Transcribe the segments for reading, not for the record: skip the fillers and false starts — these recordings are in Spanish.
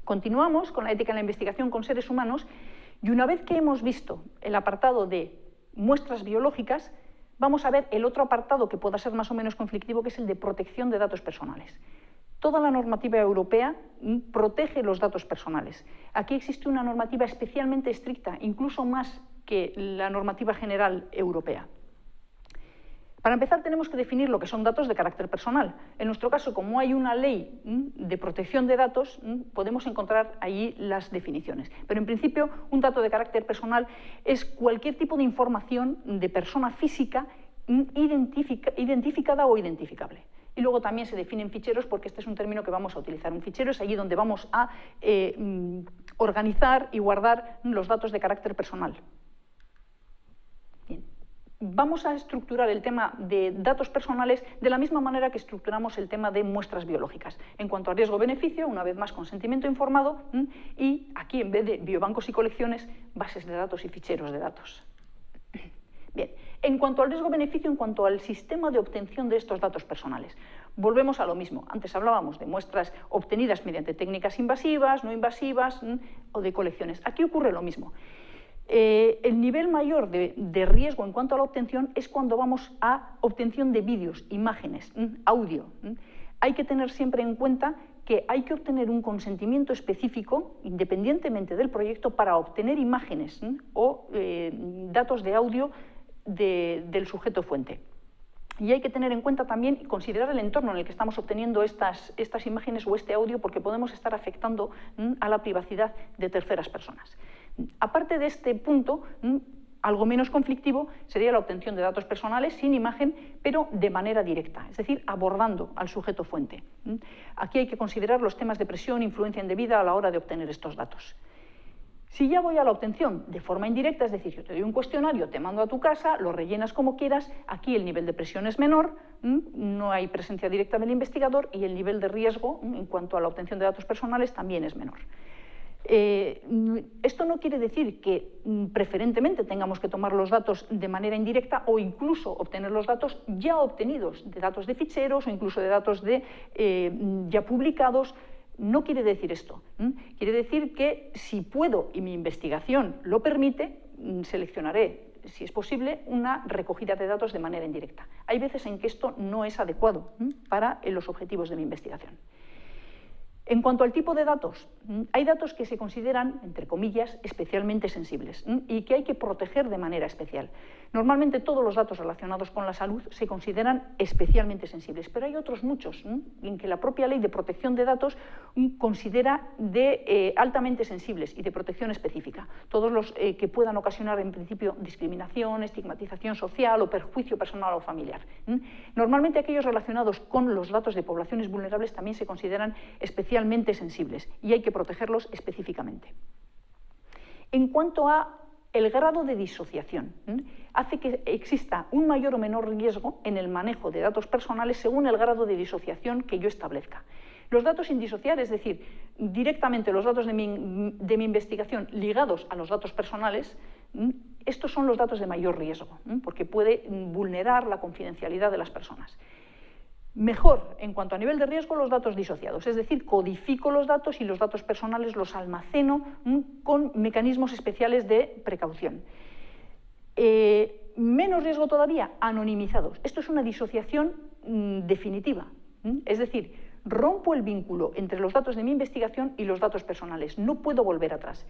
Continuamos con la ética en la investigación con seres humanos y una vez que hemos visto el apartado de muestras biológicas, vamos a ver el otro apartado que pueda ser más o menos conflictivo, que es el de protección de datos personales. Toda la normativa europea protege los datos personales. Aquí existe una normativa especialmente estricta, incluso más que la normativa general europea. Para empezar, tenemos que definir lo que son datos de carácter personal. En nuestro caso, como hay una ley de protección de datos, podemos encontrar allí las definiciones. Pero en principio, un dato de carácter personal es cualquier tipo de información de persona física identificada o identificable. Y luego también se definen ficheros, porque este es un término que vamos a utilizar. Un fichero es allí donde vamos a organizar y guardar los datos de carácter personal. Bien. Vamos a estructurar el tema de datos personales de la misma manera que estructuramos el tema de muestras biológicas. En cuanto a riesgo-beneficio, una vez más consentimiento informado, y aquí en vez de biobancos y colecciones, bases de datos y ficheros de datos. Bien, en cuanto al riesgo-beneficio, en cuanto al sistema de obtención de estos datos personales, volvemos a lo mismo. Antes hablábamos de muestras obtenidas mediante técnicas invasivas, no invasivas o de colecciones. Aquí ocurre lo mismo. El nivel mayor de riesgo en cuanto a la obtención es cuando vamos a obtención de vídeos, imágenes, audio. Hay que tener siempre en cuenta que hay que obtener un consentimiento específico, independientemente del proyecto, para obtener imágenes o datos de audio del sujeto fuente. Y hay que tener en cuenta también y considerar el entorno en el que estamos obteniendo estas imágenes o este audio, porque podemos estar afectando a la privacidad de terceras personas. Aparte de este punto, algo menos conflictivo sería la obtención de datos personales sin imagen, pero de manera directa, es decir, abordando al sujeto fuente. Aquí hay que considerar los temas de presión, influencia indebida a la hora de obtener estos datos. Si ya voy a la obtención de forma indirecta, es decir, yo te doy un cuestionario, te mando a tu casa, lo rellenas como quieras, aquí el nivel de presión es menor, no hay presencia directa del investigador y el nivel de riesgo en cuanto a la obtención de datos personales también es menor. Esto no quiere decir que preferentemente tengamos que tomar los datos de manera indirecta o incluso obtener los datos ya obtenidos, de datos de ficheros o incluso de datos ya publicados. No quiere decir esto. Quiere decir que si puedo y mi investigación lo permite, seleccionaré, si es posible, una recogida de datos de manera indirecta. Hay veces en que esto no es adecuado para los objetivos de mi investigación. En cuanto al tipo de datos, hay datos que se consideran, entre comillas, especialmente sensibles y que hay que proteger de manera especial. Normalmente todos los datos relacionados con la salud se consideran especialmente sensibles, pero hay otros muchos en que la propia ley de protección de datos considera de altamente sensibles y de protección específica. Todos los que puedan ocasionar, en principio, discriminación, estigmatización social o perjuicio personal o familiar. Normalmente aquellos relacionados con los datos de poblaciones vulnerables también se consideran especialmente sensibles y hay que protegerlos específicamente. En cuanto a el grado de disociación, hace que exista un mayor o menor riesgo en el manejo de datos personales según el grado de disociación que yo establezca. Los datos sin disociar, es decir, directamente los datos de mi investigación ligados a los datos personales, estos son los datos de mayor riesgo, porque puede vulnerar la confidencialidad de las personas. Mejor, en cuanto a nivel de riesgo, los datos disociados, es decir, codifico los datos y los datos personales los almaceno con mecanismos especiales de precaución. Menos riesgo todavía, anonimizados. Esto es una disociación definitiva, es decir, rompo el vínculo entre los datos de mi investigación y los datos personales, no puedo volver atrás.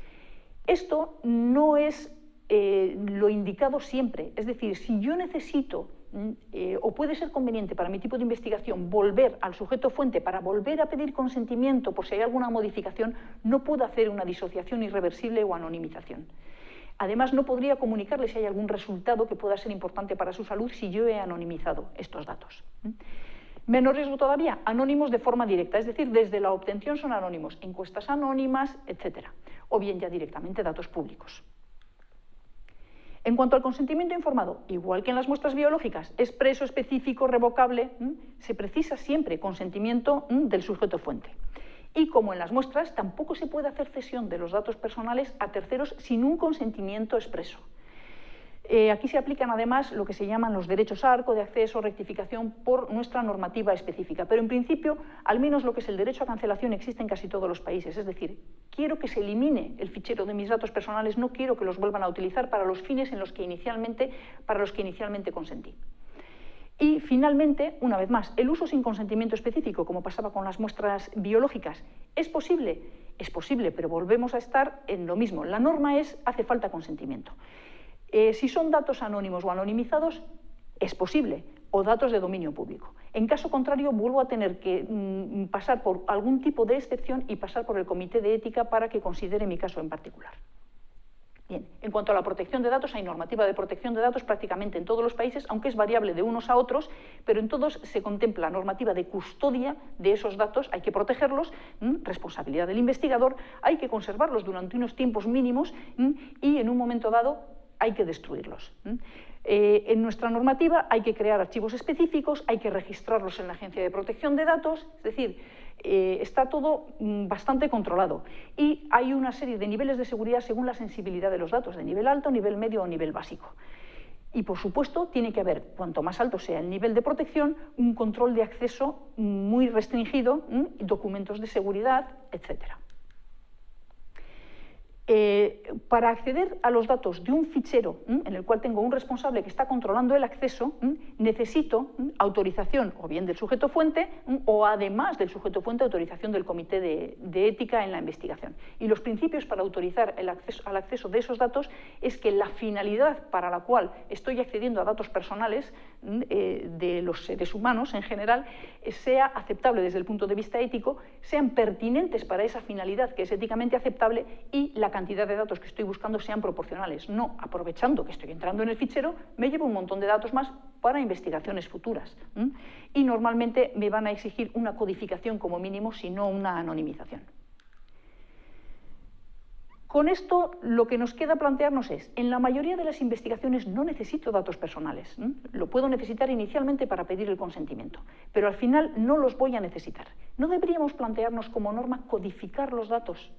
Esto no es lo indicado siempre, es decir, si yo necesito o puede ser conveniente para mi tipo de investigación volver al sujeto fuente para volver a pedir consentimiento por si hay alguna modificación, no puedo hacer una disociación irreversible o anonimización. Además, no podría comunicarle si hay algún resultado que pueda ser importante para su salud si yo he anonimizado estos datos. Menos riesgo todavía, anónimos de forma directa, es decir, desde la obtención son anónimos, encuestas anónimas, etc. O bien ya directamente datos públicos. En cuanto al consentimiento informado, igual que en las muestras biológicas, expreso, específico, revocable, se precisa siempre consentimiento del sujeto fuente. Y como en las muestras, tampoco se puede hacer cesión de los datos personales a terceros sin un consentimiento expreso. Aquí se aplican además lo que se llaman los derechos a arco de acceso, rectificación por nuestra normativa específica, pero en principio, al menos lo que es el derecho a cancelación existe en casi todos los países, es decir, quiero que se elimine el fichero de mis datos personales, no quiero que los vuelvan a utilizar para los fines para los que inicialmente consentí. Y finalmente, una vez más, el uso sin consentimiento específico, como pasaba con las muestras biológicas, ¿es posible? Es posible, pero volvemos a estar en lo mismo. La norma es, hace falta consentimiento. Si son datos anónimos o anonimizados, es posible, o datos de dominio público. En caso contrario, vuelvo a tener que pasar por algún tipo de excepción y pasar por el comité de ética para que considere mi caso en particular. Bien, en cuanto a la protección de datos, hay normativa de protección de datos prácticamente en todos los países, aunque es variable de unos a otros, pero en todos se contempla normativa de custodia de esos datos, hay que protegerlos, responsabilidad del investigador, hay que conservarlos durante unos tiempos mínimos y en un momento dado hay que destruirlos. En nuestra normativa hay que crear archivos específicos, hay que registrarlos en la Agencia de Protección de Datos, es decir, está todo bastante controlado y hay una serie de niveles de seguridad según la sensibilidad de los datos, de nivel alto, nivel medio o nivel básico. Y, por supuesto, tiene que haber, cuanto más alto sea el nivel de protección, un control de acceso muy restringido, documentos de seguridad, etcétera. Para acceder a los datos de un fichero en el cual tengo un responsable que está controlando el acceso, necesito autorización o bien del sujeto fuente o además del sujeto fuente autorización del comité de ética en la investigación. Y los principios para autorizar el acceso, al acceso de esos datos es que la finalidad para la cual estoy accediendo a datos personales de los seres humanos en general sea aceptable desde el punto de vista ético, sean pertinentes para esa finalidad que es éticamente aceptable y la cantidad de datos que estoy buscando sean proporcionales. No, aprovechando que estoy entrando en el fichero, me llevo un montón de datos más para investigaciones futuras. Y normalmente me van a exigir una codificación como mínimo, si no una anonimización. Con esto, lo que nos queda plantearnos es, en la mayoría de las investigaciones no necesito datos personales. Lo puedo necesitar inicialmente para pedir el consentimiento, pero al final no los voy a necesitar. ¿No deberíamos plantearnos como norma codificar los datos